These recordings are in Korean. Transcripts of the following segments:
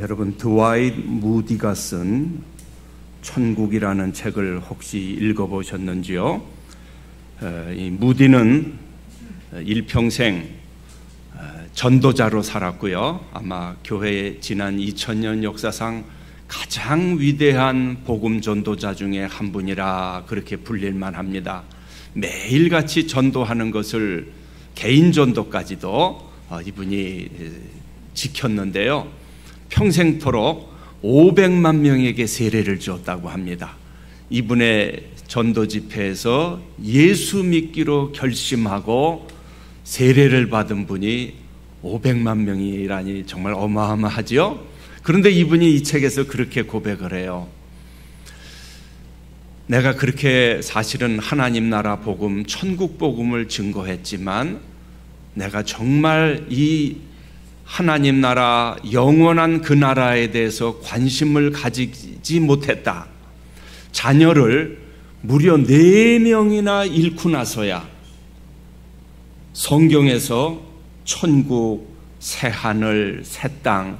여러분, 드와이트 무디가 쓴 천국이라는 책을 혹시 읽어보셨는지요? 이 무디는 일평생 전도자로 살았고요. 아마 교회의 지난 2000년 역사상 가장 위대한 복음 전도자 중에 한 분이라 그렇게 불릴만 합니다. 매일같이 전도하는 것을 개인 전도까지도 이분이 지켰는데요. 평생토록 500만 명에게 세례를 주었다고 합니다. 이분의 전도 집회에서 예수 믿기로 결심하고 세례를 받은 분이 500만 명이라니 정말 어마어마하지요? 그런데 이분이 이 책에서 그렇게 고백을 해요. 내가 그렇게 사실은 하나님 나라 복음, 천국 복음을 증거했지만 내가 정말 이 하나님 나라, 영원한 그 나라에 대해서 관심을 가지지 못했다. 자녀를 무려 4명이나 잃고 나서야 성경에서 천국, 새하늘, 새 땅,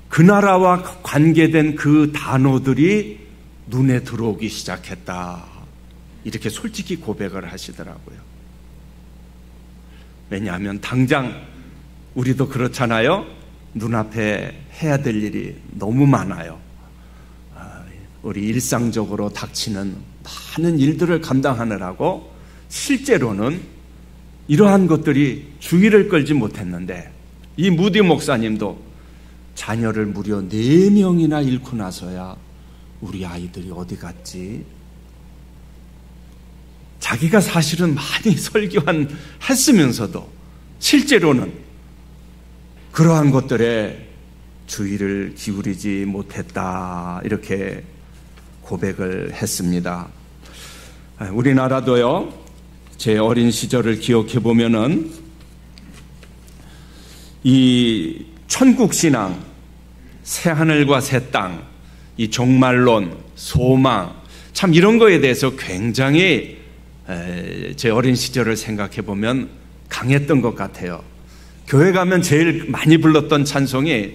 그 나라와 관계된 그 단어들이 눈에 들어오기 시작했다. 이렇게 솔직히 고백을 하시더라고요. 왜냐하면 당장 우리도 그렇잖아요. 눈앞에 해야 될 일이 너무 많아요. 우리 일상적으로 닥치는 많은 일들을 감당하느라고 실제로는 이러한 것들이 주의를 끌지 못했는데, 이 무디 목사님도 자녀를 무려 4명이나 잃고 나서야 우리 아이들이 어디 갔지? 자기가 사실은 많이 설교했으면서도 실제로는 그러한 것들에 주의를 기울이지 못했다. 이렇게 고백을 했습니다. 우리나라도요, 제 어린 시절을 기억해 보면은 이 천국신앙, 새하늘과 새 땅, 이 종말론, 소망, 참 이런 거에 대해서 굉장히 제 어린 시절을 생각해 보면 강했던 것 같아요. 교회 가면 제일 많이 불렀던 찬송이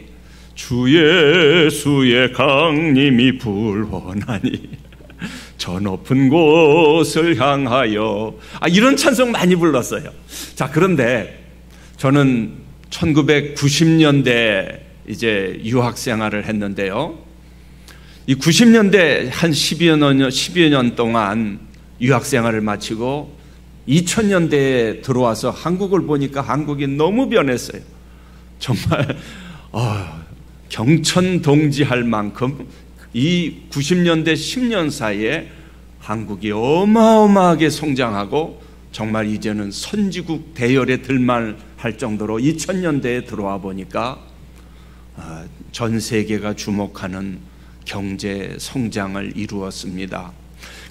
주 예수의 강림이 불원하니 저 높은 곳을 향하여, 이런 찬송 많이 불렀어요. 자, 그런데 저는 1990년대 이제 유학 생활을 했는데요. 이 90년대 한 10여 년 동안 유학 생활을 마치고 2000년대에 들어와서 한국을 보니까 한국이 너무 변했어요. 정말 경천동지할 만큼 이 90년대 10년 사이에 한국이 어마어마하게 성장하고 정말 이제는 선지국 대열에 들만할 정도로 2000년대에 들어와 보니까 전 세계가 주목하는 경제 성장을 이루었습니다.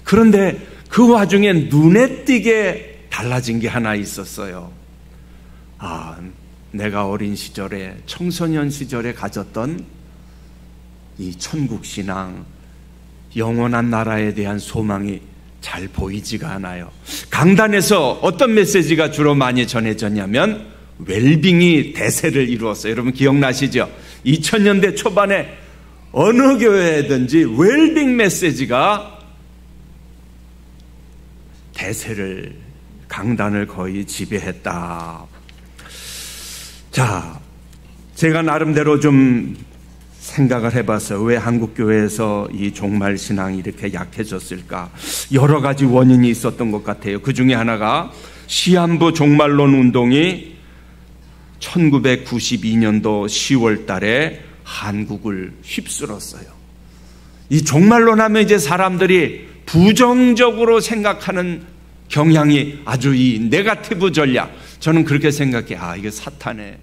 그런데 그 와중에 눈에 띄게 달라진 게 하나 있었어요. 내가 어린 시절에, 청소년 시절에 가졌던 이 천국신앙, 영원한 나라에 대한 소망이 잘 보이지가 않아요. 강단에서 어떤 메시지가 주로 많이 전해졌냐면 웰빙이 대세를 이루었어요. 여러분 기억나시죠? 2000년대 초반에 어느 교회든지 웰빙 메시지가 대세를, 강단을 거의 지배했다. 자, 제가 나름대로 좀 생각을 해봤어요. 왜 한국교회에서 이 종말신앙이 이렇게 약해졌을까? 여러 가지 원인이 있었던 것 같아요. 그 중에 하나가 시한부 종말론 운동이 1992년도 10월 달에 한국을 휩쓸었어요. 이 종말론 하면 이제 사람들이 부정적으로 생각하는 경향이 아주 이 네거티브 전략, 저는 그렇게 생각해. 이게 사탄의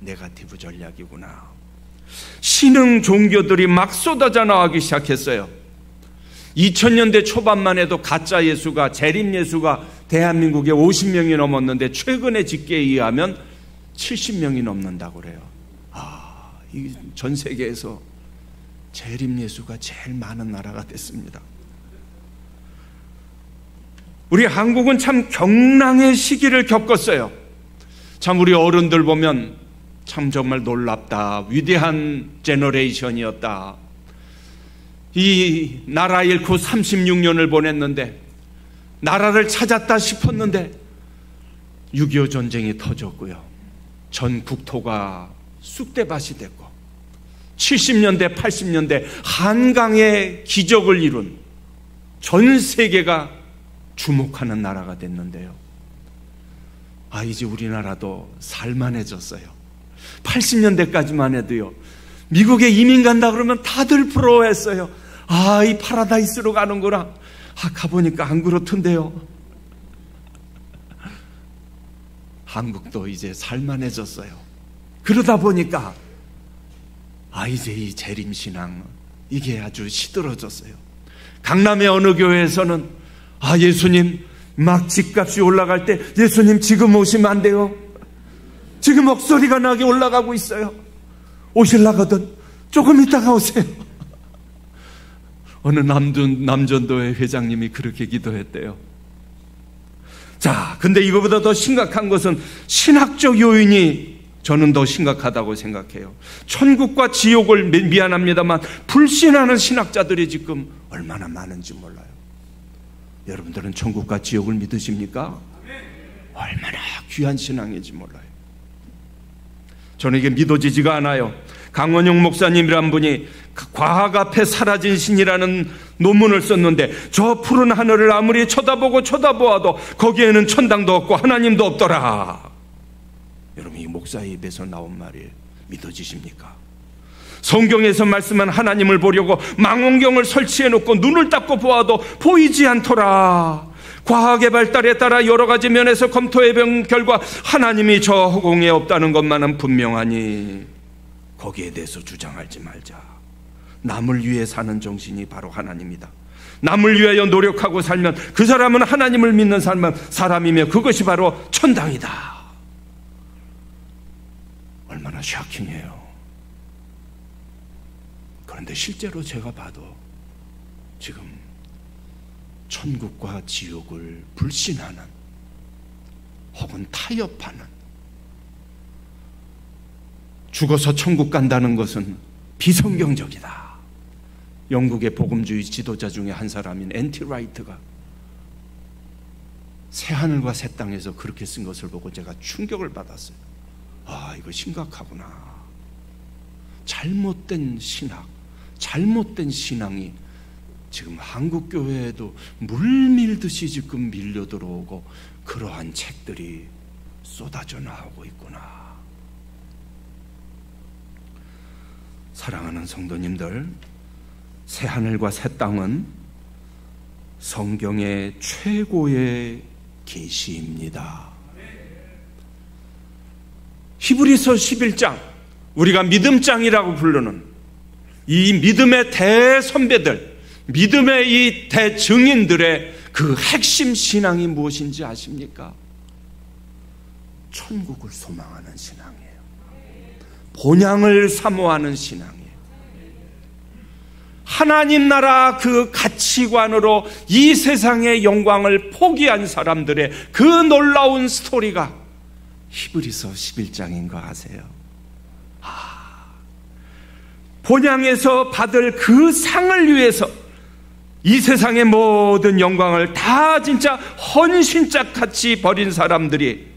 네거티브 전략이구나. 신흥 종교들이 막 쏟아져 나오기 시작했어요. 2000년대 초반만 해도 가짜 예수가, 재림 예수가 대한민국에 50명이 넘었는데 최근의 집계에 의하면 70명이 넘는다고 그래요. 이 전 세계에서 재림 예수가 제일 많은 나라가 됐습니다. 우리 한국은 참 경랑의 시기를 겪었어요. 참 우리 어른들 보면 참 정말 놀랍다. 위대한 제너레이션이었다. 이 나라 잃고 36년을 보냈는데, 나라를 찾았다 싶었는데 6.25 전쟁이 터졌고요. 전 국토가 쑥대밭이 됐고 70년대 80년대 한강의 기적을 이룬 전 세계가 주목하는 나라가 됐는데요. 이제 우리나라도 살만해졌어요. 80년대까지만 해도요, 미국에 이민 간다 그러면 다들 부러워했어요. 이 파라다이스로 가는구나. 가보니까 안 그렇던데요. 한국도 이제 살만해졌어요. 그러다 보니까 이제 이 재림신앙, 이게 아주 시들어졌어요. 강남의 어느 교회에서는 예수님 막 집값이 올라갈 때 예수님 지금 오시면 안 돼요. 지금 목소리가 나게 올라가고 있어요. 오실라거든 조금 있다가 오세요. 어느 남전도회 회장님이 그렇게 기도했대요. 자, 근데 이거보다 더 심각한 것은 신학적 요인이 저는 더 심각하다고 생각해요. 천국과 지옥을 미안합니다만 불신하는 신학자들이 지금 얼마나 많은지 몰라요. 여러분들은 천국과 지옥을 믿으십니까? 얼마나 귀한 신앙인지 몰라요. 저는 이게 믿어지지가 않아요. 강원용 목사님이란 분이 과학 앞에 사라진 신이라는 논문을 썼는데, 저 푸른 하늘을 아무리 쳐다보아도 거기에는 천당도 없고 하나님도 없더라. 여러분, 이 목사의 입에서 나온 말이 믿어지십니까? 성경에서 말씀한 하나님을 보려고 망원경을 설치해놓고 눈을 닦고 보아도 보이지 않더라. 과학의 발달에 따라 여러 가지 면에서 검토해본 결과 하나님이 저 허공에 없다는 것만은 분명하니 거기에 대해서 주장하지 말자. 남을 위해 사는 정신이 바로 하나님이다. 남을 위하여 노력하고 살면 그 사람은 하나님을 믿는 사람이며 그것이 바로 천당이다. 얼마나 샤킹해요. 그런데 실제로 제가 봐도 지금 천국과 지옥을 불신하는 혹은 타협하는, 죽어서 천국 간다는 것은 비성경적이다. 영국의 복음주의 지도자 중에 한 사람인 앤티 라이트가 새하늘과 새 땅에서 그렇게 쓴 것을 보고 제가 충격을 받았어요. 이거 심각하구나. 잘못된 신학, 잘못된 신앙이 지금 한국 교회에도 물밀듯이 지금 밀려 들어오고 그러한 책들이 쏟아져 나오고 있구나. 사랑하는 성도님들, 새하늘과 새 땅은 성경의 최고의 계시입니다. 히브리서 11장, 우리가 믿음장이라고 부르는 이 믿음의 대선배들, 믿음의 이 대증인들의 그 핵심 신앙이 무엇인지 아십니까? 천국을 소망하는 신앙이에요. 본향을 사모하는 신앙이에요. 하나님 나라 그 가치관으로 이 세상의 영광을 포기한 사람들의 그 놀라운 스토리가 히브리서 11장인 거 아세요? 본향에서 받을 그 상을 위해서 이 세상의 모든 영광을 다 진짜 헌신짝같이 버린 사람들이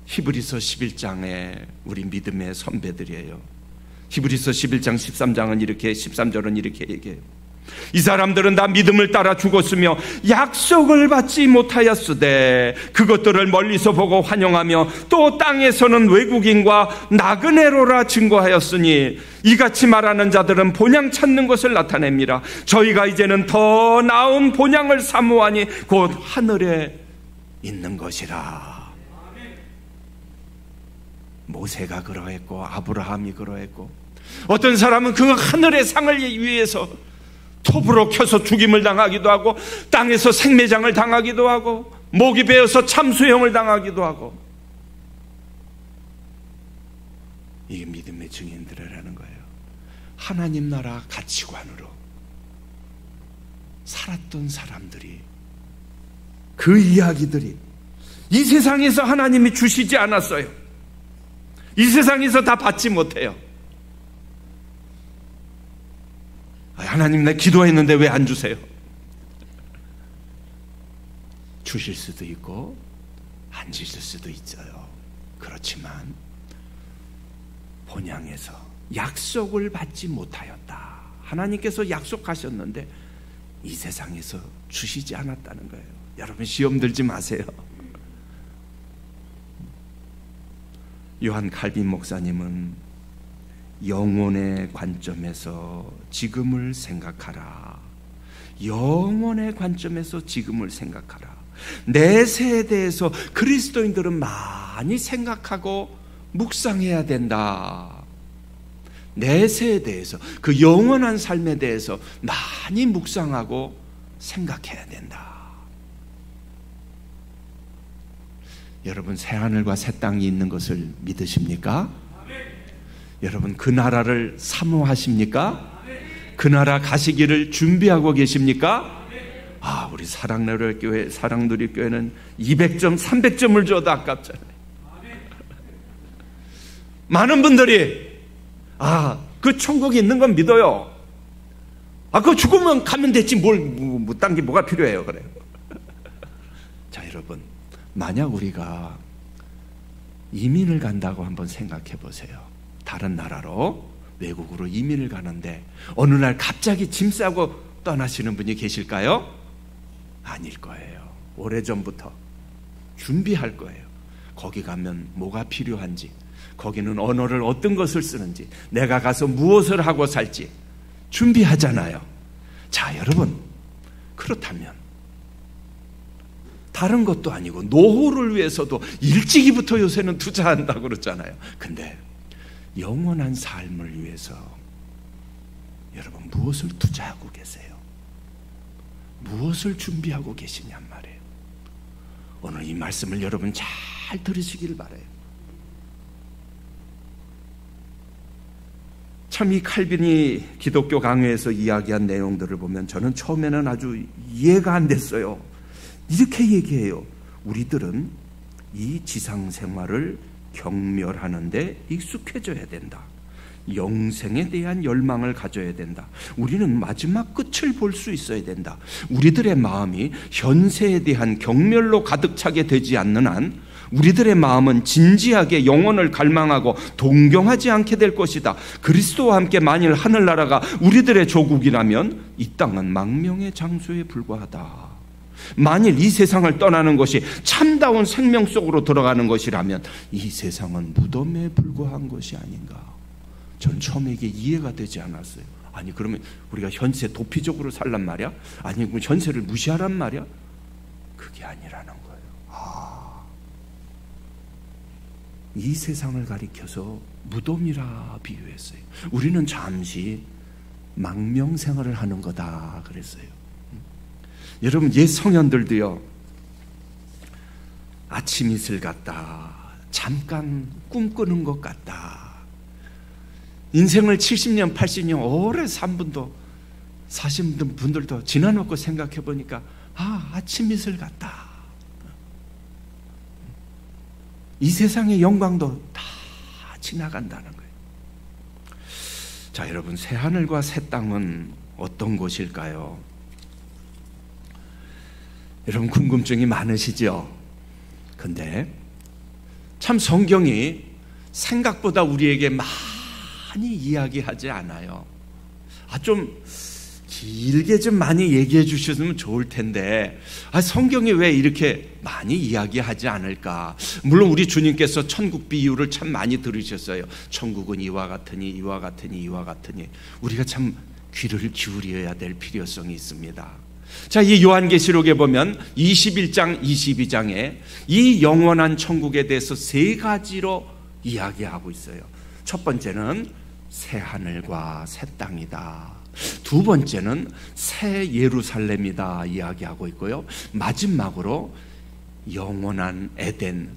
히브리서 11장의 우리 믿음의 선배들이에요. 히브리서 11장 13장은 이렇게, 13절은 이렇게 얘기해요. 이 사람들은 다 믿음을 따라 죽었으며 약속을 받지 못하였으되 그것들을 멀리서 보고 환영하며 또 땅에서는 외국인과 나그네로라 증거하였으니 이같이 말하는 자들은 본향 찾는 것을 나타냅니다. 저희가 이제는 더 나은 본향을 사모하니 곧 하늘에 있는 것이라. 모세가 그러했고 아브라함이 그러했고, 어떤 사람은 그 하늘의 상을 위해서 톱으로 켜서 죽임을 당하기도 하고, 땅에서 생매장을 당하기도 하고, 목이 베어서 참수형을 당하기도 하고. 이게 믿음의 증인들이라는 거예요. 하나님 나라 가치관으로 살았던 사람들이, 그 이야기들이 이 세상에서 하나님이 주시지 않았어요. 이 세상에서 다 받지 못해요. 하나님, 나 기도했는데 왜 안 주세요? 주실 수도 있고 안 주실 수도 있어요. 그렇지만 본향에서 약속을 받지 못하였다. 하나님께서 약속하셨는데 이 세상에서 주시지 않았다는 거예요. 여러분, 시험 들지 마세요. 요한 칼빈 목사님은 영혼의 관점에서 지금을 생각하라. 영혼의 관점에서 지금을 생각하라. 내세에 대해서 그리스도인들은 많이 생각하고 묵상해야 된다. 내세에 대해서, 그 영원한 삶에 대해서 많이 묵상하고 생각해야 된다. 여러분, 새하늘과 새 땅이 있는 것을 믿으십니까? 여러분, 그 나라를 사모하십니까? 그 나라 가시기를 준비하고 계십니까? 우리 사랑누리교회, 사랑누리교회는 200점, 300점을 줘도 아깝잖아요. 많은 분들이 그 천국이 있는 건 믿어요. 그 죽으면 가면 됐지 딴 게 뭐가 필요해요. 그래요. 자, 여러분, 만약 우리가 이민을 간다고 한번 생각해 보세요. 다른 나라로, 외국으로 이민을 가는데 어느 날 갑자기 짐 싸고 떠나시는 분이 계실까요? 아닐 거예요. 오래전부터 준비할 거예요. 거기 가면 뭐가 필요한지, 거기는 언어를 어떤 것을 쓰는지, 내가 가서 무엇을 하고 살지 준비하잖아요. 자, 여러분, 그렇다면 다른 것도 아니고 노후를 위해서도 일찍이부터 요새는 투자한다고 그러잖아요. 근데 영원한 삶을 위해서 여러분, 무엇을 투자하고 계세요? 무엇을 준비하고 계시냔 말이에요. 오늘 이 말씀을 여러분 잘 들으시길 바라요. 참, 이 칼빈이 기독교 강요에서 이야기한 내용들을 보면 저는 처음에는 아주 이해가 안 됐어요. 이렇게 얘기해요. 우리들은 이 지상 생활을 경멸하는데 익숙해져야 된다. 영생에 대한 열망을 가져야 된다. 우리는 마지막 끝을 볼 수 있어야 된다. 우리들의 마음이 현세에 대한 경멸로 가득 차게 되지 않는 한 우리들의 마음은 진지하게 영원을 갈망하고 동경하지 않게 될 것이다. 그리스도와 함께 만일 하늘나라가 우리들의 조국이라면 이 땅은 망명의 장소에 불과하다. 만일 이 세상을 떠나는 것이 참다운 생명 속으로 들어가는 것이라면 이 세상은 무덤에 불과한 것이 아닌가. 전 처음에 이게 이해가 되지 않았어요. 아니, 그러면 우리가 현세 도피적으로 살란 말이야? 아니, 현세를 무시하란 말이야? 그게 아니라는 거예요. 이 세상을 가리켜서 무덤이라 비유했어요. 우리는 잠시 망명생활을 하는 거다 그랬어요. 여러분, 옛 성현들도요, 아침 이슬 같다, 잠깐 꿈꾸는 것 같다, 인생을 70년, 80년 오래 산 분도, 사신 분들도 지나놓고 생각해 보니까 아침 이슬 같다. 이 세상의 영광도 다 지나간다는 거예요. 자, 여러분, 새하늘과 새 땅은 어떤 곳일까요? 여러분, 궁금증이 많으시죠? 근데 참 성경이 생각보다 우리에게 많이 이야기하지 않아요. 좀 길게 좀 많이 얘기해 주셨으면 좋을 텐데 성경이 왜 이렇게 많이 이야기하지 않을까? 물론 우리 주님께서 천국 비유를 참 많이 들으셨어요. 천국은 이와 같으니 이와 같으니 이와 같으니. 우리가 참 귀를 기울여야 될 필요성이 있습니다. 자, 이 요한계시록에 보면 21장, 22장에 이 영원한 천국에 대해서 세 가지로 이야기하고 있어요. 첫 번째는 새 하늘과 새 땅이다. 두 번째는 새 예루살렘이다 이야기하고 있고요. 마지막으로 영원한 에덴,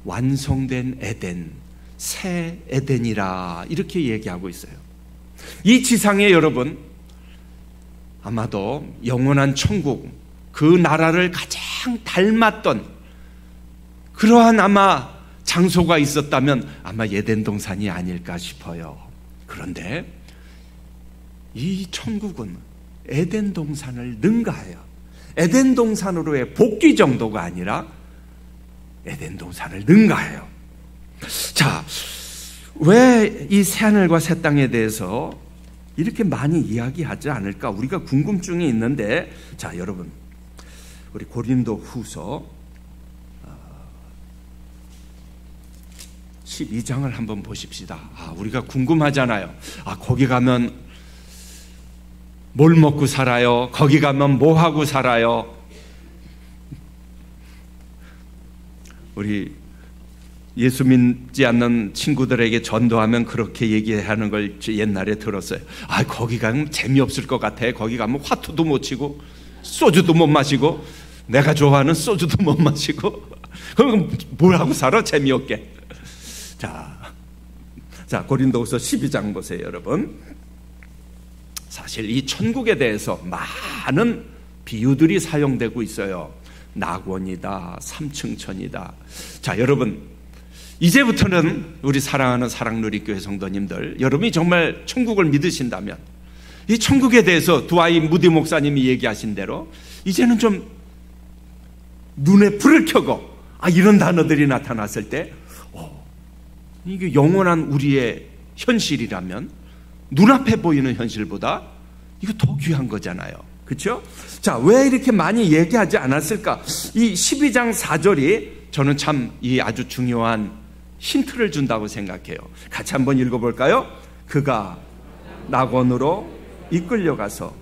완성된 에덴, 새 에덴이라 이렇게 얘기하고 있어요. 이 지상에 여러분, 아마도 영원한 천국, 그 나라를 가장 닮았던 그러한 아마 장소가 있었다면 아마 에덴 동산이 아닐까 싶어요. 그런데 이 천국은 에덴 동산을 능가해요. 에덴 동산으로의 복귀 정도가 아니라 에덴 동산을 능가해요. 자, 왜 이 새하늘과 새 땅에 대해서 이렇게 많이 이야기하지 않을까? 우리가 궁금증이 있는데, 자, 여러분, 우리 고린도 후서 12장을 한번 보십시다. 우리가 궁금하잖아요. 거기 가면 뭘 먹고 살아요? 거기 가면 뭐 하고 살아요? 우리 예수 믿지 않는 친구들에게 전도하면 그렇게 얘기하는 걸 옛날에 들었어요. 거기 가면 재미없을 것 같아. 거기 가면 화투도 못 치고 소주도 못 마시고 내가 좋아하는 소주도 못 마시고 그럼 뭘 하고 살아? 재미없게. 자, 고린도후서 12장 보세요, 여러분. 사실 이 천국에 대해서 많은 비유들이 사용되고 있어요. 낙원이다, 삼층천이다. 자, 여러분, 이제부터는 우리 사랑하는 사랑누리교회 성도님들, 여러분이 정말 천국을 믿으신다면 이 천국에 대해서 두아이 무디 목사님이 얘기하신 대로 이제는 좀 눈에 불을 켜고 이런 단어들이 나타났을 때 이게 영원한 우리의 현실이라면 눈앞에 보이는 현실보다 이거 더 귀한 거잖아요. 그렇죠? 자, 왜 이렇게 많이 얘기하지 않았을까? 이 12장 4절이 저는 참 이 아주 중요한 힌트를 준다고 생각해요. 같이 한번 읽어볼까요? 그가 낙원으로 이끌려가서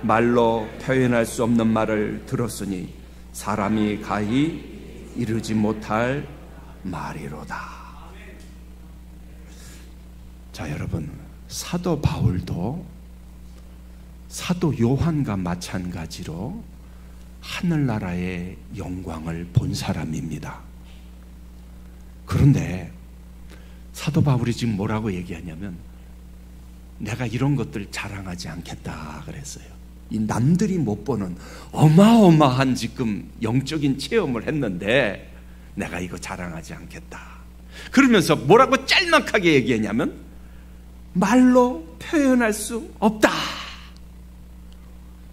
말로 표현할 수 없는 말을 들었으니 사람이 가히 이르지 못할 말이로다. 자, 여러분, 사도 바울도 사도 요한과 마찬가지로 하늘나라의 영광을 본 사람입니다. 그런데 사도 바울이 지금 뭐라고 얘기하냐면 내가 이런 것들 자랑하지 않겠다 그랬어요. 이 남들이 못 보는 어마어마한 지금 영적인 체험을 했는데 내가 이거 자랑하지 않겠다. 그러면서 뭐라고 짤막하게 얘기했냐면 말로 표현할 수 없다.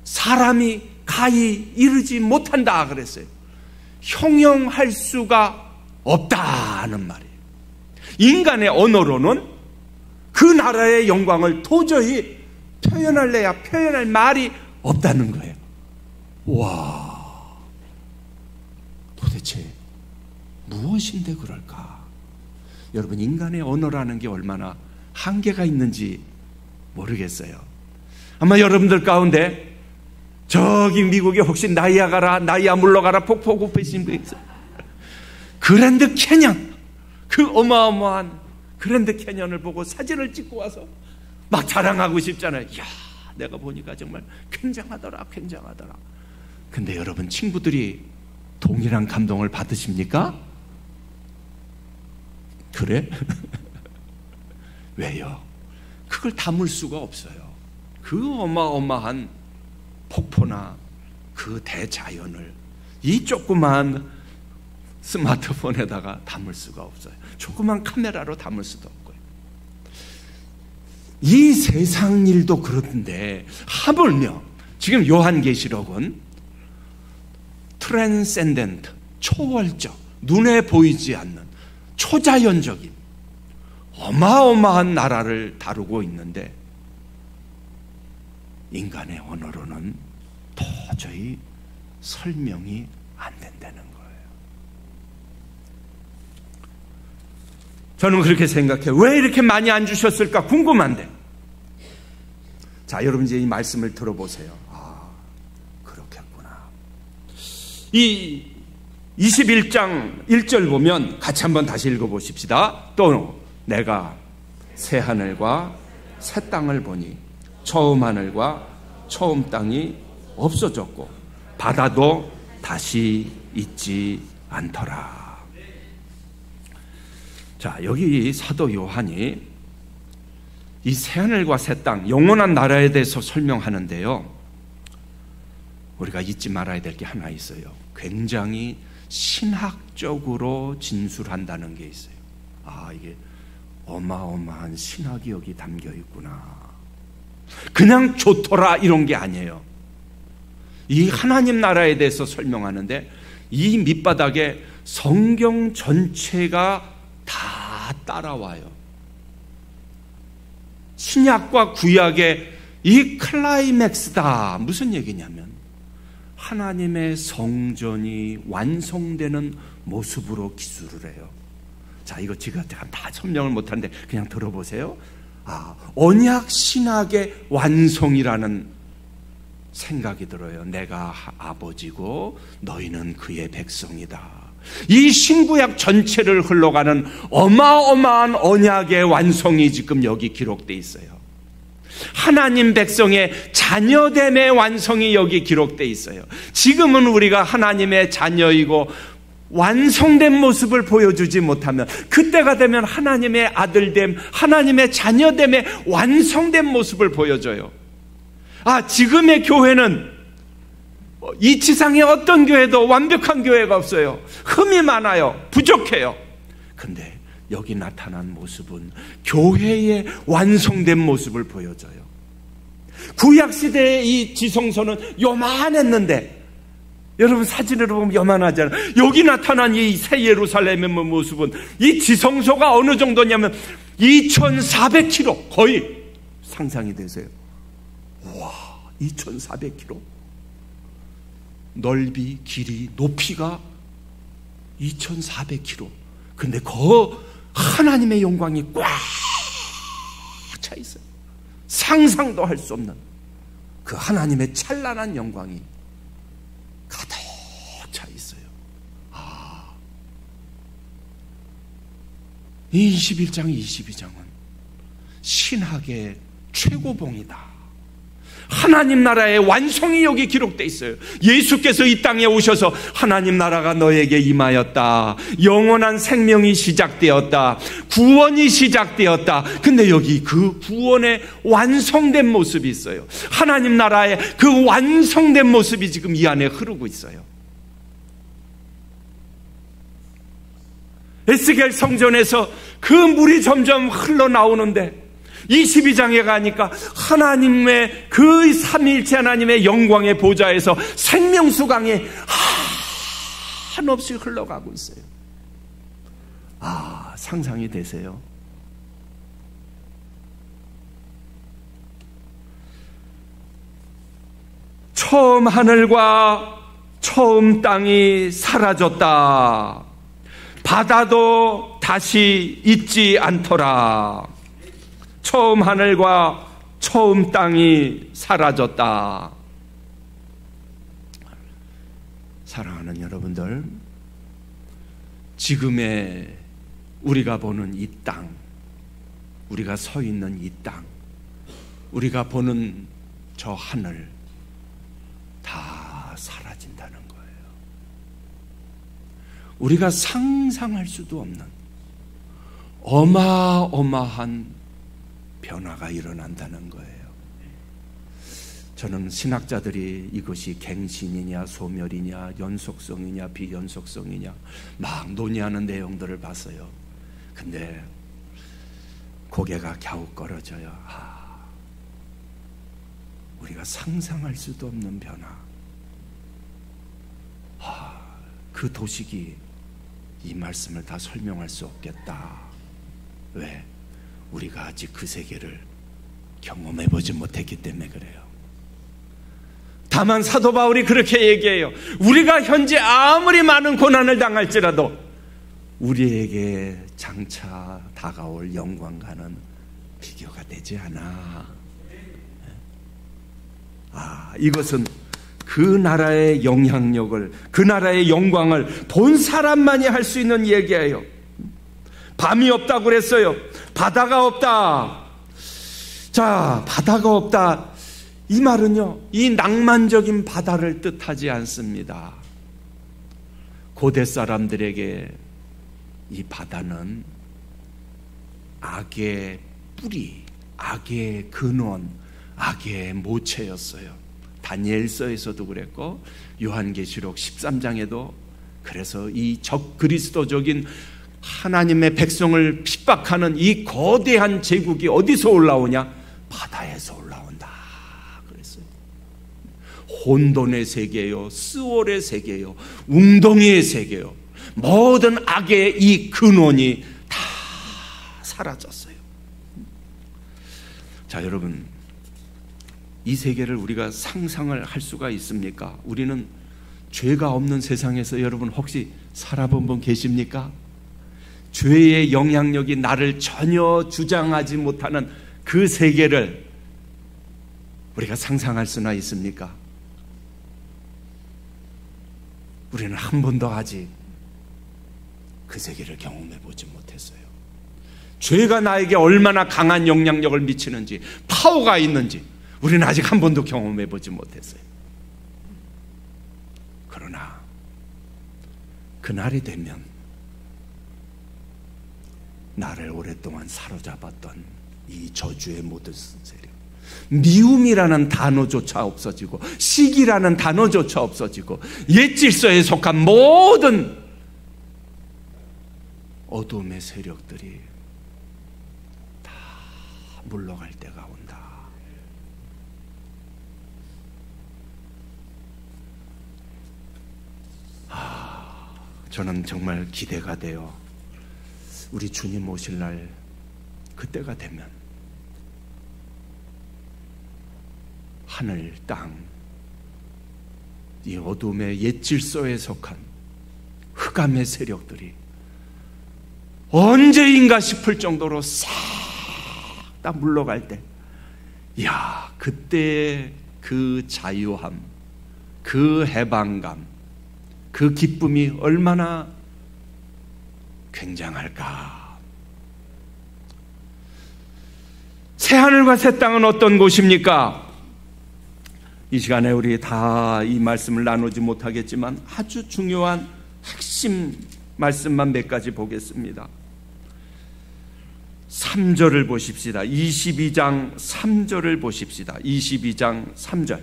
사람이 가히 이르지 못한다 그랬어요. 형용할 수가 없다는 말이에요. 인간의 언어로는 그 나라의 영광을 도저히 표현할래야 표현할 말이 없다는 거예요. 와, 도대체 무엇인데 그럴까? 여러분, 인간의 언어라는 게 얼마나 한계가 있는지 모르겠어요. 아마 여러분들 가운데 저기 미국에 혹시 나이아 물러가라 폭포 보신 분 있어요? 그랜드 캐년, 그 어마어마한 그랜드 캐년을 보고 사진을 찍고 와서 막 자랑하고 싶잖아요. 이야, 내가 보니까 정말 굉장하더라. 근데 여러분, 친구들이 동일한 감동을 받으십니까? 그래? 왜요? 그걸 담을 수가 없어요. 그 어마어마한 폭포나 그 대자연을 이 조그만 스마트폰에다가 담을 수가 없어요. 조그만 카메라로 담을 수도 없고요. 이 세상 일도 그런데 하물며 지금 요한계시록은 트랜센덴트, 초월적, 눈에 보이지 않는 초자연적인 어마어마한 나라를 다루고 있는데 인간의 언어로는 도저히 설명이 안 된다는 거예요. 저는 그렇게 생각해요. 왜 이렇게 많이 안 주셨을까 궁금한데. 자, 여러분 이제 이 말씀을 들어보세요. 그렇겠구나. 이 21장 1절 보면 같이 한번 다시 읽어보십시다. 또 내가 새 하늘과 새 땅을 보니 처음 하늘과 처음 땅이 없어졌고 바다도 다시 있지 않더라. 자, 여기 사도 요한이 이 새 하늘과 새 땅, 영원한 나라에 대해서 설명하는데요, 우리가 잊지 말아야 될 게 하나 있어요. 굉장히 신학적으로 진술한다는 게 있어요. 아, 이게 어마어마한 신학이 여기 담겨 있구나. 그냥 좋더라 이런 게 아니에요. 이 하나님 나라에 대해서 설명하는데 이 밑바닥에 성경 전체가 다 따라와요. 신약과 구약의 이 클라이맥스다. 무슨 얘기냐면 하나님의 성전이 완성되는 모습으로 기술을 해요. 자, 이거 제가 다 설명을 못하는데 그냥 들어보세요. 아, 언약 신학의 완성이라는 생각이 들어요. 내가 아버지고 너희는 그의 백성이다. 이 신구약 전체를 흘러가는 어마어마한 언약의 완성이 지금 여기 기록되어 있어요. 하나님 백성의 자녀됨의 완성이 여기 기록되어 있어요. 지금은 우리가 하나님의 자녀이고 완성된 모습을 보여주지 못하면 그때가 되면 하나님의 아들됨, 하나님의 자녀됨의 완성된 모습을 보여줘요. 아, 지금의 교회는 이 지상의 어떤 교회도 완벽한 교회가 없어요. 흠이 많아요. 부족해요. 근데 여기 나타난 모습은 교회의 완성된 모습을 보여줘요. 구약시대의 이 지성소는 요만했는데 여러분 사진으로 보면 요만하잖아요. 여기 나타난 이 새 예루살렘의 모습은 이 지성소가 어느 정도냐면 2400km 거의 상상이 되세요. 와, 2400km 넓이, 길이, 높이가 2400km. 근데 그 하나님의 영광이 꽉 차 있어요. 상상도 할 수 없는 그 하나님의 찬란한 영광이 가득 차 있어요. 아, 이 21장, 22장은 신학의 최고봉이다. 하나님 나라의 완성이 여기 기록되어 있어요. 예수께서 이 땅에 오셔서 하나님 나라가 너에게 임하였다. 영원한 생명이 시작되었다. 구원이 시작되었다. 근데 여기 그 구원의 완성된 모습이 있어요. 하나님 나라의 그 완성된 모습이 지금 이 안에 흐르고 있어요. 에스겔 성전에서 그 물이 점점 흘러나오는데 22장에 가니까 하나님의 그 삼위일체 하나님의 영광의 보좌에서 생명수강이 한없이 흘러가고 있어요. 아, 상상이 되세요? 처음 하늘과 처음 땅이 사라졌다. 바다도 다시 있지 않더라. 처음 하늘과 처음 땅이 사라졌다. 사랑하는 여러분들, 지금의 우리가 보는 이 땅, 우리가 서 있는 이 땅, 우리가 보는 저 하늘 다 사라진다는 거예요. 우리가 상상할 수도 없는 어마어마한 변화가 일어난다는 거예요. 저는 신학자들이 이것이 갱신이냐 소멸이냐 연속성이냐 비연속성이냐 막 논의하는 내용들을 봤어요. 근데 고개가 갸웃거려져요. 우리가 상상할 수도 없는 변화. 그 도식이 이 말씀을 다 설명할 수 없겠다. 왜? 우리가 아직 그 세계를 경험해보지 못했기 때문에 그래요. 다만 사도 바울이 그렇게 얘기해요. 우리가 현재 아무리 많은 고난을 당할지라도 우리에게 장차 다가올 영광과는 비교가 되지 않아. 이것은 그 나라의 영향력을, 그 나라의 영광을 본 사람만이 할 수 있는 얘기예요. 밤이 없다고 그랬어요. 바다가 없다. 자, 바다가 없다. 이 말은요, 이 낭만적인 바다를 뜻하지 않습니다. 고대 사람들에게 이 바다는 악의 뿌리, 악의 근원, 악의 모체였어요. 다니엘서에서도 그랬고 요한계시록 13장에도 그래서 이 적그리스도적인 하나님의 백성을 핍박하는 이 거대한 제국이 어디서 올라오냐? 바다에서 올라온다 그랬어요. 혼돈의 세계요, 스월의 세계요, 웅덩이의 세계요, 모든 악의 이 근원이 다 사라졌어요. 자, 여러분, 이 세계를 우리가 상상을 할 수가 있습니까? 우리는 죄가 없는 세상에서 여러분 혹시 살아본 분 계십니까? 죄의 영향력이 나를 전혀 주장하지 못하는 그 세계를 우리가 상상할 수나 있습니까? 우리는 한 번도 아직 그 세계를 경험해 보지 못했어요. 죄가 나에게 얼마나 강한 영향력을 미치는지, 파워가 있는지 우리는 아직 한 번도 경험해 보지 못했어요. 그러나 그날이 되면 나를 오랫동안 사로잡았던 이 저주의 모든 세력, 미움이라는 단어조차 없어지고 시기라는 단어조차 없어지고 옛 질서에 속한 모든 어둠의 세력들이 다 물러갈 때가 온다. 저는 정말 기대가 돼요. 우리 주님 오실 날 그때가 되면 하늘, 땅, 이 어둠의 옛 질서에 속한 흑암의 세력들이 언제인가 싶을 정도로 싹 다 물러갈 때, 이야, 그때의 그 자유함, 그 해방감, 그 기쁨이 얼마나 굉장할까. 새하늘과 새 땅은 어떤 곳입니까? 이 시간에 우리 다 이 말씀을 나누지 못하겠지만 아주 중요한 핵심 말씀만 몇 가지 보겠습니다. 3절을 보십시다. 22장 3절을 보십시다. 22장 3절.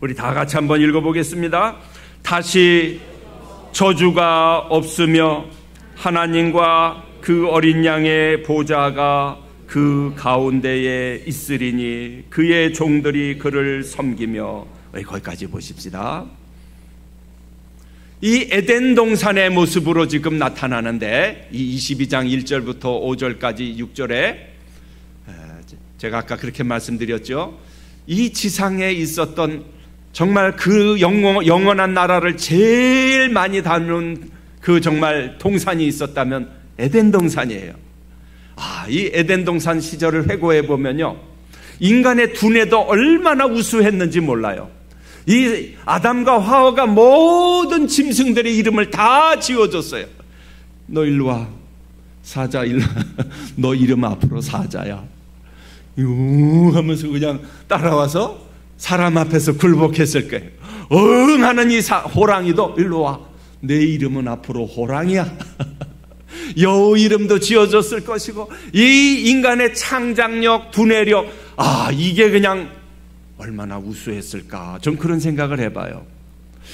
우리 다 같이 한번 읽어보겠습니다. 다시 저주가 없으며 하나님과 그 어린 양의 보좌가 그 가운데에 있으리니 그의 종들이 그를 섬기며, 거기까지 보십시다. 이 에덴 동산의 모습으로 지금 나타나는데, 이 22장 1절부터 5절까지 6절에 제가 아까 그렇게 말씀드렸죠. 이 지상에 있었던 정말 그 영원한 나라를 제일 많이 다룬 그 정말 동산이 있었다면 에덴 동산이에요. 이 에덴 동산 시절을 회고해 보면요, 인간의 두뇌도 얼마나 우수했는지 몰라요. 이 아담과 하와가 모든 짐승들의 이름을 다 지어줬어요. 너 일로 와, 사자 일로 와. 너 이름 앞으로 사자야. 유 하면서 그냥 따라와서 사람 앞에서 굴복했을 거예요. 응 하는 이 호랑이도 일로 와, 내 이름은 앞으로 호랑이야. 여우 이름도 지어줬을 것이고, 이 인간의 창작력, 두뇌력, 이게 그냥 얼마나 우수했을까. 전 그런 생각을 해봐요.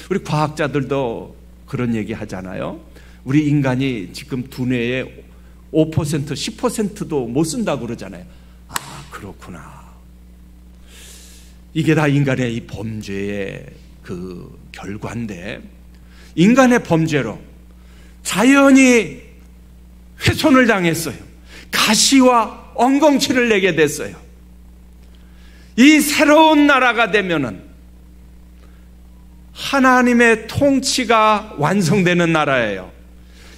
우리 과학자들도 그런 얘기 하잖아요. 우리 인간이 지금 두뇌의 5%, 10%도 못 쓴다고 그러잖아요. 그렇구나. 이게 다 인간의 이 범죄의 그 결과인데, 인간의 범죄로 자연이 훼손을 당했어요. 가시와 엉겅치를 내게 됐어요. 이 새로운 나라가 되면은 하나님의 통치가 완성되는 나라예요.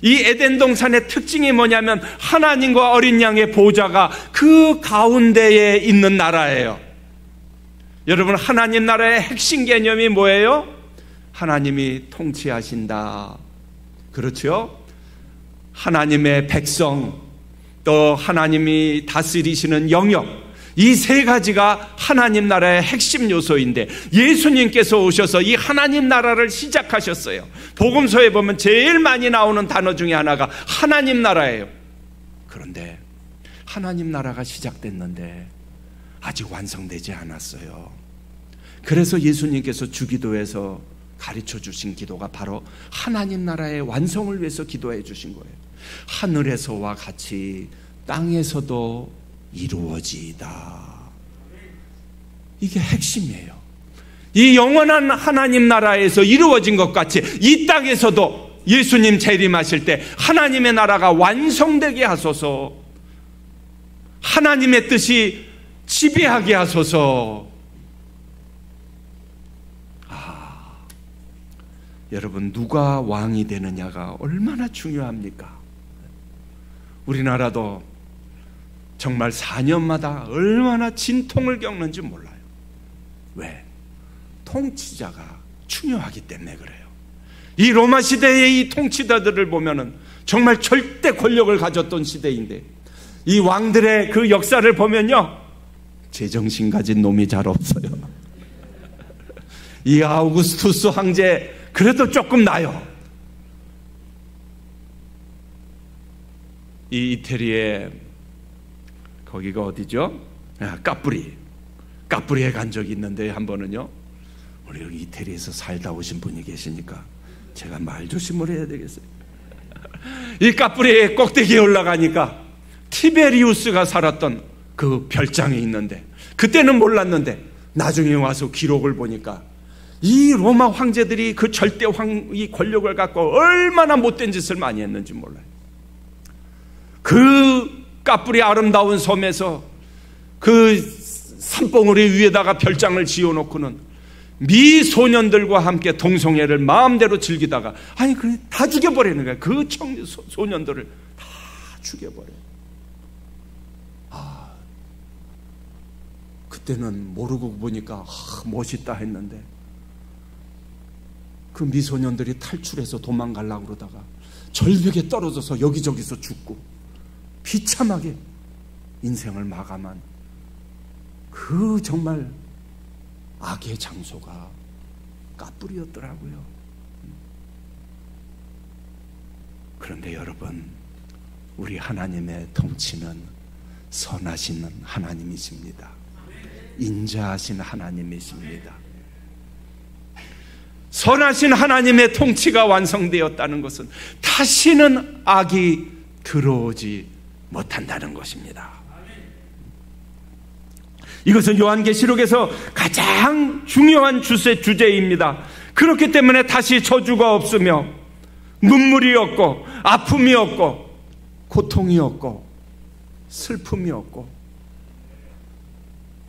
이 에덴 동산의 특징이 뭐냐면 하나님과 어린 양의 보좌가 그 가운데에 있는 나라예요. 여러분, 하나님 나라의 핵심 개념이 뭐예요? 하나님이 통치하신다. 그렇죠? 하나님의 백성, 또 하나님이 다스리시는 영역, 이 세 가지가 하나님 나라의 핵심 요소인데, 예수님께서 오셔서 이 하나님 나라를 시작하셨어요. 복음서에 보면 제일 많이 나오는 단어 중에 하나가 하나님 나라예요. 그런데 하나님 나라가 시작됐는데 아직 완성되지 않았어요. 그래서 예수님께서 주기도에서 가르쳐 주신 기도가 바로 하나님 나라의 완성을 위해서 기도해 주신 거예요. 하늘에서와 같이 땅에서도 이루어지이다. 이게 핵심이에요. 이 영원한 하나님 나라에서 이루어진 것 같이 이 땅에서도 예수님 재림하실 때 하나님의 나라가 완성되게 하소서, 하나님의 뜻이 지배하게 하소서. 여러분, 누가 왕이 되느냐가 얼마나 중요합니까? 우리나라도 정말 4년마다 얼마나 진통을 겪는지 몰라요. 왜? 통치자가 중요하기 때문에 그래요. 이 로마 시대의 이 통치자들을 보면은 정말 절대 권력을 가졌던 시대인데, 이 왕들의 그 역사를 보면요, 제정신 가진 놈이 잘 없어요. 이 아우구스투스 황제 그래도 조금 나요. 이 이태리에, 거기가 어디죠? 까뿌리에 간 적이 있는데, 한 번은요, 우리 여기 이태리에서 살다 오신 분이 계시니까 제가 말 조심을 해야 되겠어요. 이 까뿌리의 꼭대기에 올라가니까 티베리우스가 살았던 그 별장이 있는데, 그때는 몰랐는데 나중에 와서 기록을 보니까 이 로마 황제들이 그 절대 이 권력을 갖고 얼마나 못된 짓을 많이 했는지 몰라요. 그 까뿌리 아름다운 섬에서 그 산봉우리 위에다가 별장을 지어놓고는 미소년들과 함께 동성애를 마음대로 즐기다가, 아니 그래 다 죽여버리는 거예요. 그 소년들을 다 죽여버려요. 그때는 모르고 보니까 멋있다 했는데, 그 미소년들이 탈출해서 도망가려고 그러다가 절벽에 떨어져서 여기저기서 죽고 비참하게 인생을 마감한 그 정말 악의 장소가 까뿌리였더라고요. 그런데 여러분, 우리 하나님의 통치는 선하신 하나님이십니다. 인자하신 하나님이십니다. 선하신 하나님의 통치가 완성되었다는 것은 다시는 악이 들어오지 못한다는 것입니다. 이것은 요한계시록에서 가장 중요한 주제입니다. 그렇기 때문에 다시 저주가 없으며 눈물이 없고 아픔이 없고 고통이 없고 슬픔이 없고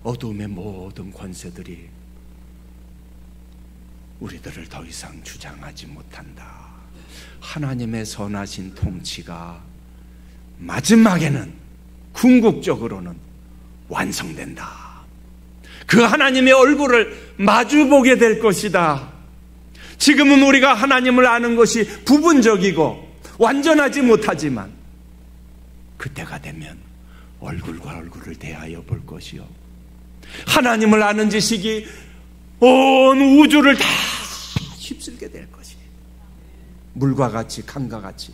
어둠의 모든 권세들이 우리들을 더 이상 주장하지 못한다. 하나님의 선하신 통치가 마지막에는 궁극적으로는 완성된다. 그 하나님의 얼굴을 마주보게 될 것이다. 지금은 우리가 하나님을 아는 것이 부분적이고 완전하지 못하지만 그때가 되면 얼굴과 얼굴을 대하여 볼 것이요, 하나님을 아는 지식이 온 우주를 다 휩쓸게 될 것이에요. 물과 같이, 강과 같이,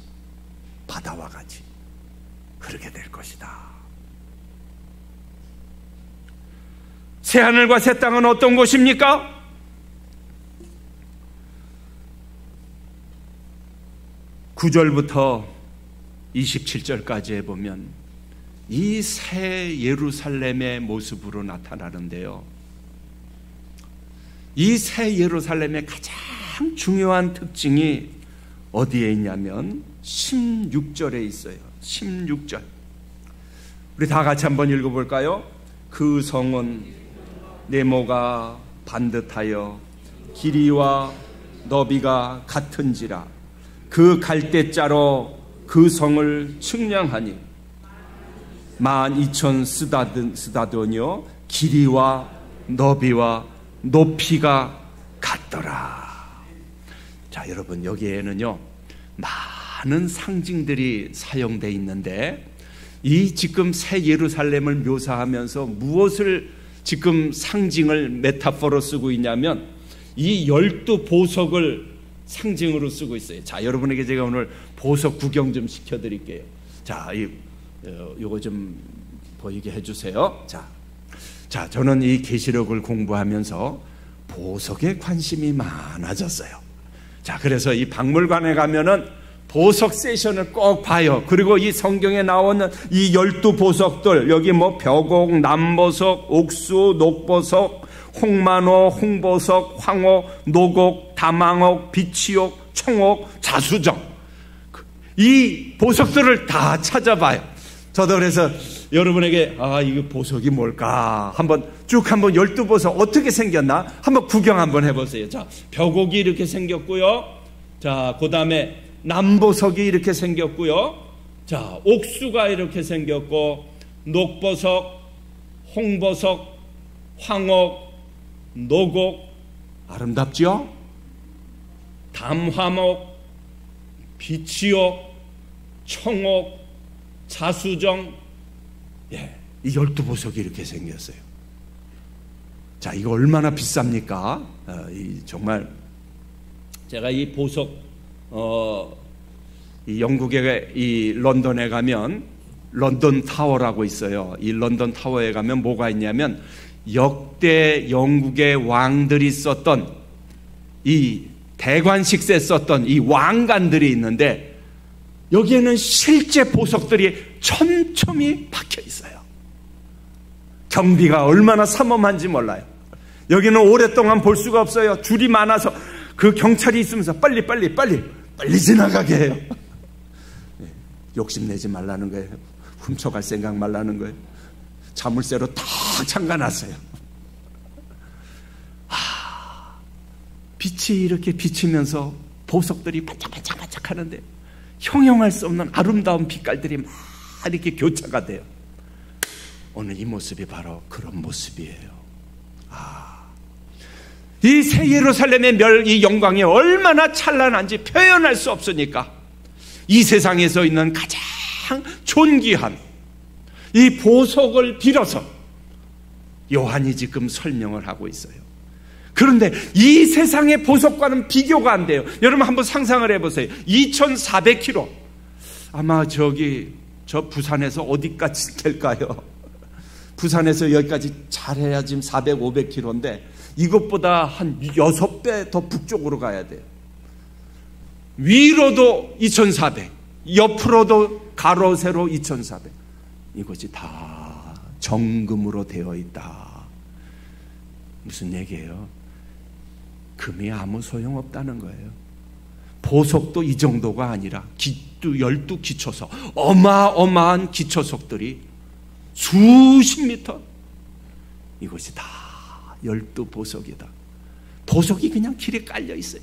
바다와 같이 그렇게 될 것이다. 새하늘과 새 땅은 어떤 곳입니까? (9절부터) 27절까지에 보면 이 새 예루살렘의 모습으로 나타나는데요, 이 새 예루살렘의 가장 중요한 특징이 어디에 있냐면 16절에 있어요. 16절 우리 다 같이 한번 읽어볼까요? 그 성은 네모가 반듯하여 길이와 너비가 같은지라 그 갈대자로 그 성을 측량하니 12,000 스다드뇨 길이와 너비와 높이가 같더라. 자, 여러분, 여기에는요 많은 상징들이 사용되어 있는데, 이 지금 새 예루살렘을 묘사하면서 무엇을 지금 상징을 메타포로 쓰고 있냐면 이 12보석을 상징으로 쓰고 있어요. 자, 여러분에게 제가 오늘 보석 구경 좀 시켜드릴게요. 자, 요거 좀 보이게 해주세요. 자, 저는 이 계시록을 공부하면서 보석에 관심이 많아졌어요. 자, 그래서 이 박물관에 가면은 보석 세션을 꼭 봐요. 그리고 이 성경에 나오는 이 12보석들, 여기 뭐 벽옥, 남보석, 옥수, 녹보석, 홍만호, 홍보석, 황옥, 녹옥, 다망옥, 비치옥, 청옥, 자수정, 이 보석들을 다 찾아봐요. 저도 그래서 여러분에게 이거 보석이 뭘까 한번 쭉 한번 12보석 어떻게 생겼나 한번 구경 한번 해보세요. 자, 벽옥이 이렇게 생겼고요. 자, 그 다음에 남보석이 이렇게 생겼고요. 자, 옥수가 이렇게 생겼고, 녹보석, 홍보석, 황옥, 녹옥, 아름답죠? 담화목, 비치옥, 청옥, 자수정, 이 12보석이 이렇게 생겼어요. 자, 이거 얼마나 비쌉니까? 정말 제가 이 보석 이 영국의 이 런던에 가면 런던 타워라고 있어요. 이 런던 타워에 가면 뭐가 있냐면 역대 영국의 왕들이 썼던 이 대관식세 썼던 이 왕관들이 있는데 여기에는 실제 보석들이 촘촘히 박혀 있어요. 경비가 얼마나 삼엄한지 몰라요. 여기는 오랫동안 볼 수가 없어요. 줄이 많아서 그 경찰이 있으면서 빨리 지나가게 해요. 욕심내지 말라는 거예요. 훔쳐갈 생각 말라는 거예요. 자물쇠로 탁 잠가놨어요. 빛이 이렇게 비치면서 보석들이 반짝반짝 하는데 형용할 수 없는 아름다운 빛깔들이 막 이렇게 교차가 돼요. 오늘 이 모습이 바로 그런 모습이에요. 이 새 예루살렘의 이 영광이 얼마나 찬란한지 표현할 수 없으니까 이 세상에서 있는 가장 존귀한 이 보석을 빌어서 요한이 지금 설명을 하고 있어요. 그런데 이 세상의 보석과는 비교가 안 돼요. 여러분 한번 상상을 해보세요. 2400km. 아마 저 부산에서 어디까지 될까요? 부산에서 여기까지 잘해야 지금 400, 500km인데 이것보다 한 6배 더 북쪽으로 가야 돼요. 위로도 2400, 옆으로도 가로 세로 2400. 이것이 다 정금으로 되어 있다. 무슨 얘기예요? 금이 아무 소용없다는 거예요. 보석도 이 정도가 아니라 12기초석, 어마어마한 기초석들이 수십 미터, 이것이 다 12보석이다. 보석이 그냥 길에 깔려 있어요.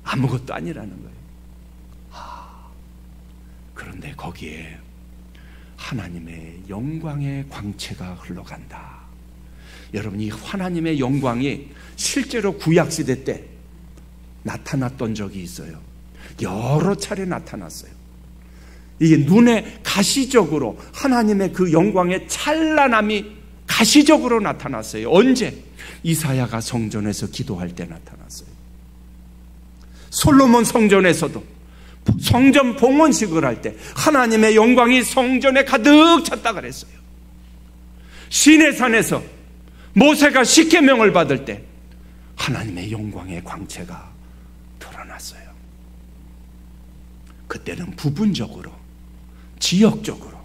아무것도 아니라는 거예요. 그런데 거기에 하나님의 영광의 광채가 흘러간다. 여러분, 이 하나님의 영광이 실제로 구약시대 때 나타났던 적이 있어요. 여러 차례 나타났어요. 이게 눈에 가시적으로 하나님의 그 영광의 찬란함이 가시적으로 나타났어요. 언제? 이사야가 성전에서 기도할 때 나타났어요. 솔로몬 성전에서도 성전 봉헌식을 할 때 하나님의 영광이 성전에 가득 찼다 그랬어요. 시내산에서 모세가 십계명을 받을 때 하나님의 영광의 광채가 드러났어요. 그때는 부분적으로, 지역적으로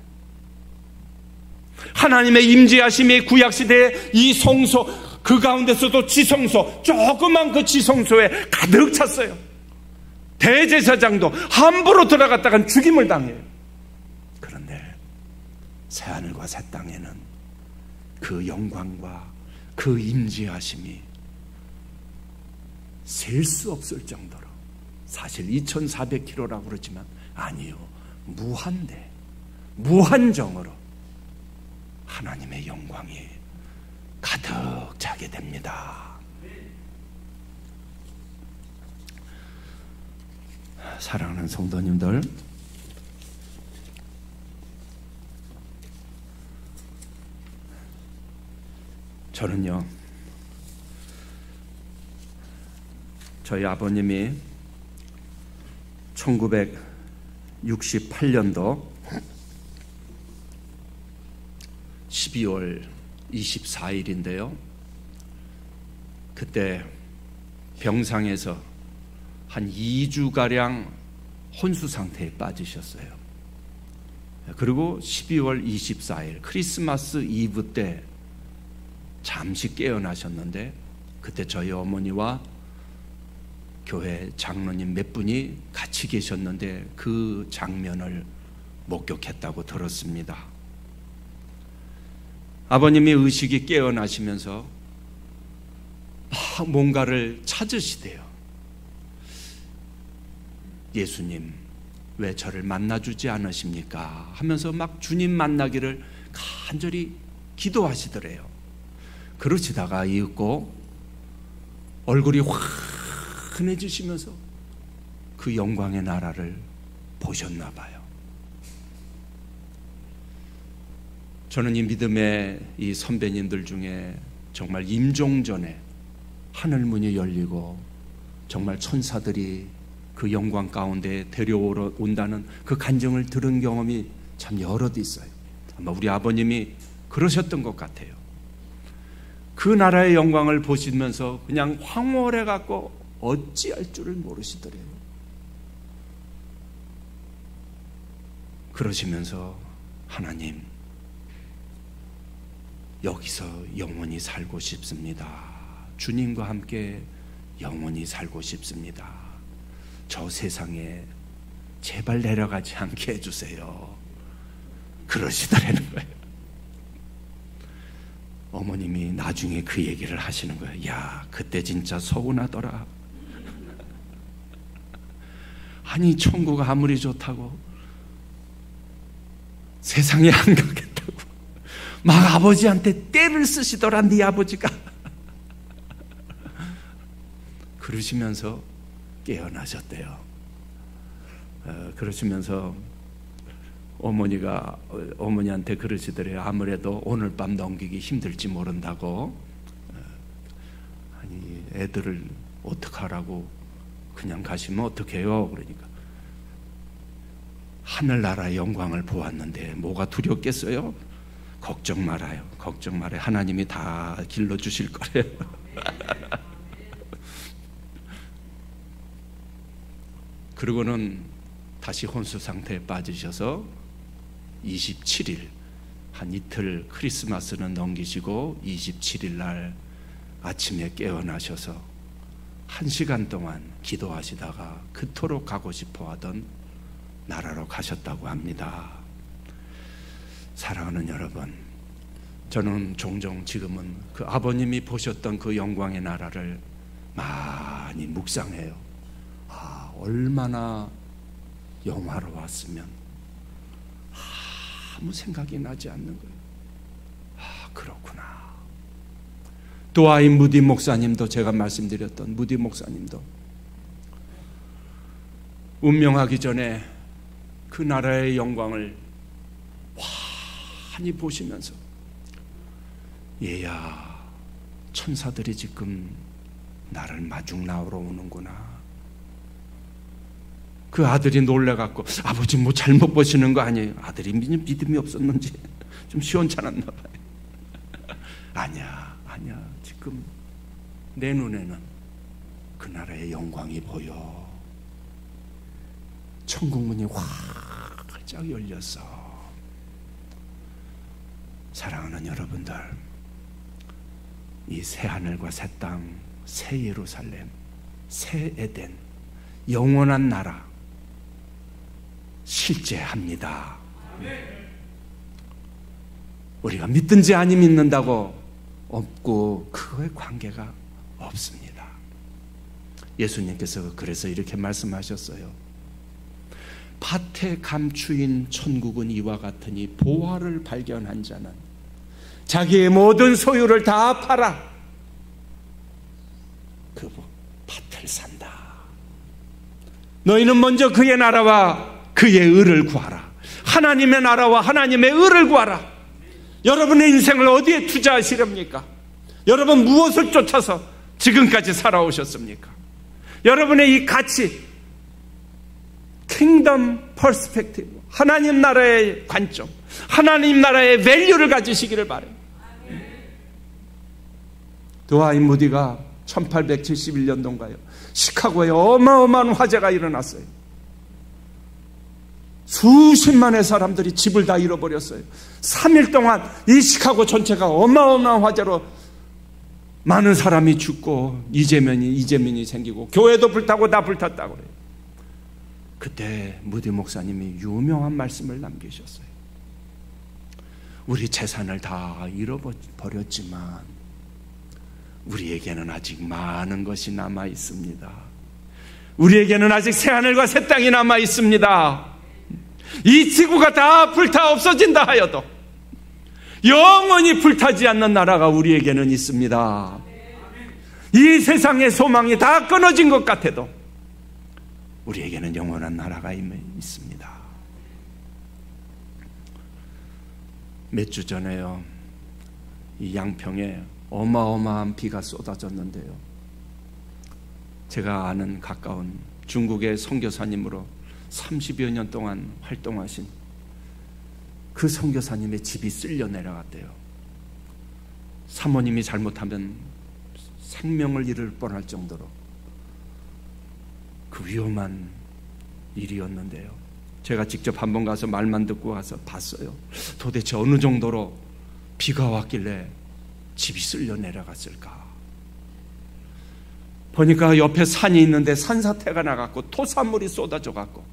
하나님의 임재하심이 구약시대의 이 성소, 그 가운데서도 지성소, 조그만 그 지성소에 가득 찼어요. 대제사장도 함부로 들어갔다간 죽임을 당해요. 그런데 새하늘과 새 땅에는 그 영광과 그 임재하심이 셀 수 없을 정도로, 사실 2400km라고 그러지만 아니요, 무한정으로 하나님의 영광이 가득 차게 됩니다. 사랑하는 성도님들, 저는요, 저희 아버님이 1968년도 12월 24일인데요 그때 병상에서 한 2주가량 혼수 상태에 빠지셨어요. 그리고 12월 24일 크리스마스 이브 때 잠시 깨어나셨는데, 그때 저희 어머니와 교회 장로님 몇 분이 같이 계셨는데 그 장면을 목격했다고 들었습니다. 아버님이 의식이 깨어나시면서 뭔가를 찾으시대요. 예수님, 왜 저를 만나주지 않으십니까? 하면서 막 주님 만나기를 간절히 기도하시더래요. 그러시다가 이윽고 얼굴이 환해지시면서 그 영광의 나라를 보셨나 봐요. 저는 이 믿음의 이 선배님들 중에 정말 임종전에 하늘문이 열리고 정말 천사들이 그 영광 가운데 데려온다는 그 간증을 들은 경험이 참 여럿 있어요. 아마 우리 아버님이 그러셨던 것 같아요. 그 나라의 영광을 보시면서 그냥 황홀해 갖고 어찌할 줄을 모르시더래요. 그러시면서 하나님, 여기서 영원히 살고 싶습니다. 주님과 함께 영원히 살고 싶습니다. 저 세상에 제발 내려가지 않게 해주세요. 그러시더라는 거예요. 어머님이 나중에 그 얘기를 하시는 거예요. 야, 그때 진짜 서운하더라. 아니, 천국 아무리 좋다고 세상에 안 가겠다고 막 아버지한테 떼를 쓰시더라, 네 아버지가. 그러시면서 깨어나셨대요. 그러시면서 어머니가 어머니한테 그러시더래요. 아무래도 오늘 밤 넘기기 힘들지 모른다고. 아니, 애들을 어떡하라고 그냥 가시면 어떡해요? 그러니까 하늘나라의 영광을 보았는데 뭐가 두렵겠어요? 걱정 말아요. 걱정 말아요. 하나님이 다 길러주실 거래요. 그리고는 다시 혼수 상태에 빠지셔서 27일, 한 이틀 크리스마스는 넘기시고 27일 날 아침에 깨어나셔서 1시간 동안 기도하시다가 그토록 가고 싶어 하던 나라로 가셨다고 합니다. 사랑하는 여러분, 저는 종종 지금은 그 아버님이 보셨던 그 영광의 나라를 많이 묵상해요. 얼마나 영화로웠으면. 아무 생각이 나지 않는 거예요. 그렇구나. 도아인 무디 목사님도, 제가 말씀드렸던 무디 목사님도 운명하기 전에 그 나라의 영광을 환히 보시면서, 얘야, 천사들이 지금 나를 마중 나오러 오는구나. 그 아들이 놀래갖고, 아버지 뭐 잘못 보시는 거 아니에요? 아들이 믿음이 없었는지 좀 시원찮았나 봐요. 아니야, 지금 내 눈에는 그 나라의 영광이 보여. 천국 문이 활짝 열렸어. 사랑하는 여러분들, 이 새 하늘과 새 땅, 새 예루살렘, 새 에덴, 영원한 나라 실제합니다. 우리가 믿든지 아니 믿는다고 없고 그거에 관계가 없습니다. 예수님께서 그래서 이렇게 말씀하셨어요. 밭에 감추인 천국은 이와 같으니 보화를 발견한 자는 자기의 모든 소유를 다 팔아 그 밭을 산다. 너희는 먼저 그의 나라와 그의 의를 구하라. 하나님의 나라와 하나님의 의를 구하라. 여러분의 인생을 어디에 투자하시렵니까? 여러분 무엇을 쫓아서 지금까지 살아오셨습니까? 여러분의 이 가치, 킹덤 퍼스펙티브, 하나님 나라의 관점, 하나님 나라의 밸류를 가지시기를 바랍니다. 도아인 무디가 1871년도인가요? 시카고에 어마어마한 화재가 일어났어요. 수십만의 사람들이 집을 다 잃어버렸어요. 3일 동안 이 시카고 전체가 어마어마한 화재로 많은 사람이 죽고 이재민이 생기고 교회도 불타고 다 불탔다고 그래요. 그때 무디 목사님이 유명한 말씀을 남기셨어요. 우리 재산을 다 잃어버렸지만 우리에게는 아직 많은 것이 남아 있습니다. 우리에게는 아직 새하늘과 새 땅이 남아 있습니다. 이 지구가 다 불타 없어진다 하여도 영원히 불타지 않는 나라가 우리에게는 있습니다. 이 세상의 소망이 다 끊어진 것 같아도 우리에게는 영원한 나라가 있습니다. 몇 주 전에요, 이 양평에 어마어마한 비가 쏟아졌는데요, 제가 아는 가까운 중국의 선교사님으로 30여 년 동안 활동하신 그 선교사님의 집이 쓸려 내려갔대요. 사모님이 잘못하면 생명을 잃을 뻔할 정도로 그 위험한 일이었는데요, 제가 직접 한번 가서 말만 듣고 가서 봤어요. 도대체 어느 정도로 비가 왔길래 집이 쓸려 내려갔을까. 보니까 옆에 산이 있는데 산사태가 나갔고 토사물이 쏟아져 갔고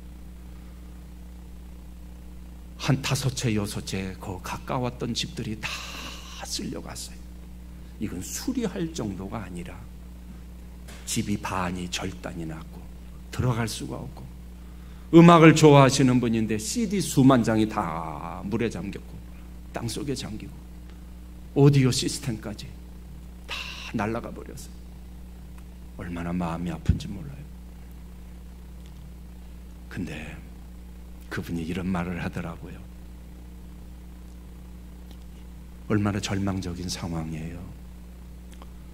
한 5채 6채 그 가까웠던 집들이 다 쓸려갔어요. 이건 수리할 정도가 아니라 집이 반이 절단이 났고 들어갈 수가 없고, 음악을 좋아하시는 분인데 CD 수만 장이 다 물에 잠겼고 땅속에 잠기고 오디오 시스템까지 다 날아가 버렸어요. 얼마나 마음이 아픈지 몰라요. 근데 그분이 이런 말을 하더라고요. 얼마나 절망적인 상황이에요.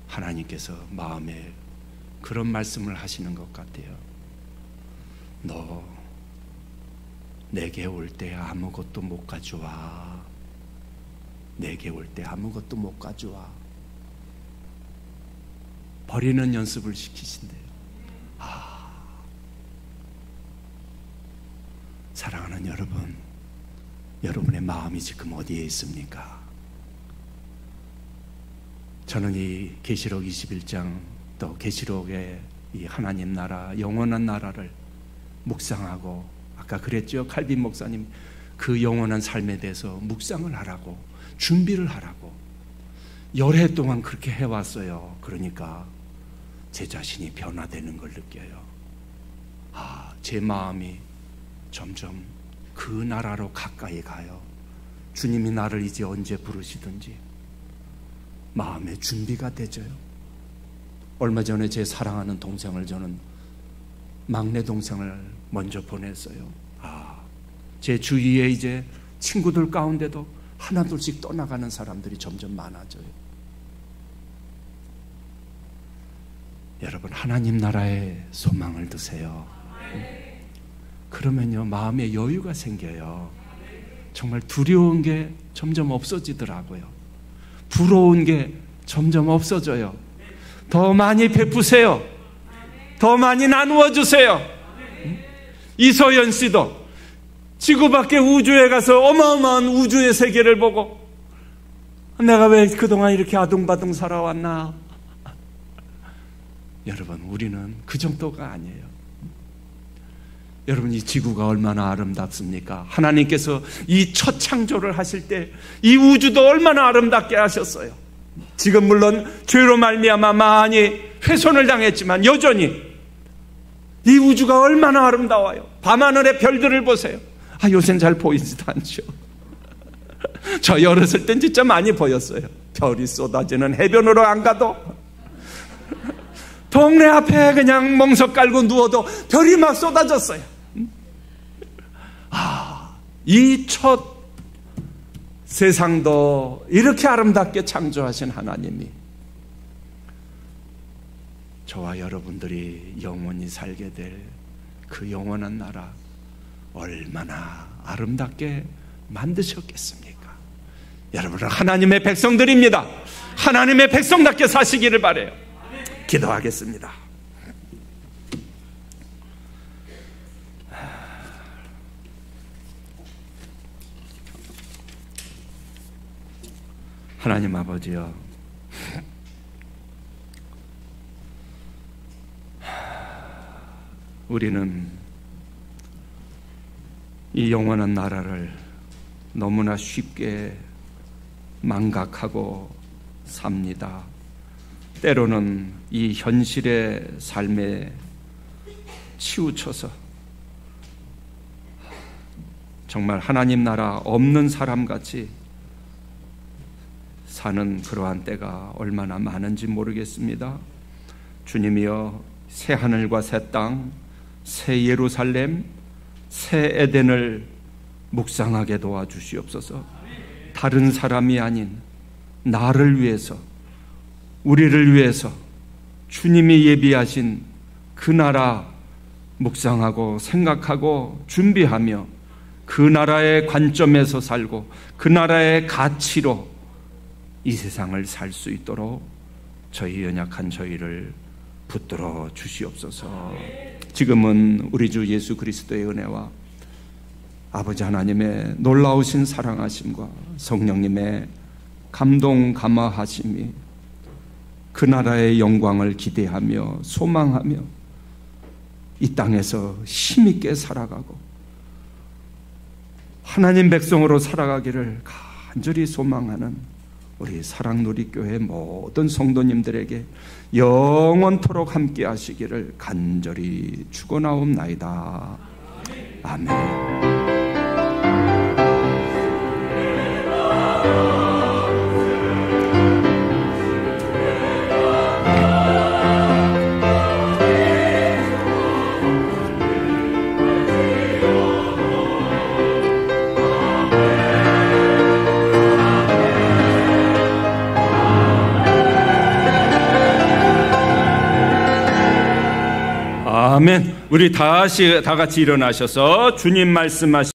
하나님께서 마음에 그런 말씀을 하시는 것 같아요. 너 내게 올 때 아무것도 못 가져와. 내게 올 때 아무것도 못 가져와. 버리는 연습을 시키신대요. 사랑하는 여러분, 여러분의 마음이 지금 어디에 있습니까? 저는 이 계시록 21장 또 계시록의 이 하나님 나라, 영원한 나라를 묵상하고, 아까 그랬죠, 칼빈 목사님, 그 영원한 삶에 대해서 묵상을 하라고, 준비를 하라고 열해 동안 그렇게 해왔어요. 그러니까 제 자신이 변화되는 걸 느껴요. 제 마음이 점점 그 나라로 가까이 가요. 주님이 나를 이제 언제 부르시든지 마음의 준비가 되져요. 얼마 전에 제 사랑하는 동생을, 저는 막내 동생을 먼저 보냈어요. 제 주위에 이제 친구들 가운데도 하나둘씩 떠나가는 사람들이 점점 많아져요. 여러분, 하나님 나라에 소망을 두세요. 그러면요, 마음에 여유가 생겨요. 정말 두려운 게 점점 없어지더라고요. 부러운 게 점점 없어져요. 더 많이 베푸세요. 더 많이 나누어 주세요. 이소연 씨도 지구 밖에 우주에 가서 어마어마한 우주의 세계를 보고, 내가 왜 그동안 이렇게 아둥바둥 살아왔나. 여러분, 우리는 그 정도가 아니에요. 여러분, 이 지구가 얼마나 아름답습니까? 하나님께서 이 첫 창조를 하실 때 이 우주도 얼마나 아름답게 하셨어요. 지금 물론 죄로 말미암아 많이 훼손을 당했지만 여전히 이 우주가 얼마나 아름다워요. 밤하늘의 별들을 보세요. 요새는 잘 보이지도 않죠. 저 어렸을 땐 진짜 많이 보였어요. 별이 쏟아지는 해변으로 안 가도, 동네 앞에 그냥 멍석 깔고 누워도 별이 막 쏟아졌어요. 이 첫 세상도 이렇게 아름답게 창조하신 하나님이 저와 여러분들이 영원히 살게 될 그 영원한 나라 얼마나 아름답게 만드셨겠습니까? 여러분은 하나님의 백성들입니다. 하나님의 백성답게 사시기를 바라요. 기도하겠습니다. 하나님 아버지여, 우리는 이 영원한 나라를 너무나 쉽게 망각하고 삽니다. 때로는 이 현실의 삶에 치우쳐서 정말 하나님 나라 없는 사람같이 사는 그러한 때가 얼마나 많은지 모르겠습니다. 주님이여, 새 하늘과 새 땅, 새 예루살렘, 새 에덴을 묵상하게 도와주시옵소서. 다른 사람이 아닌 나를 위해서, 우리를 위해서 주님이 예비하신 그 나라 묵상하고 생각하고 준비하며 그 나라의 관점에서 살고 그 나라의 가치로 이 세상을 살 수 있도록 저희 연약한 저희를 붙들어 주시옵소서. 지금은 우리 주 예수 그리스도의 은혜와 아버지 하나님의 놀라우신 사랑하심과 성령님의 감동 감화하심이 그 나라의 영광을 기대하며 소망하며 이 땅에서 힘있게 살아가고 하나님 백성으로 살아가기를 간절히 소망하는 우리 사랑누리교회 모든 성도님들에게 영원토록 함께 하시기를 간절히 축원하옵나이다. 아멘. 아멘. 우리 다 같이 일어나셔서 주님 말씀하시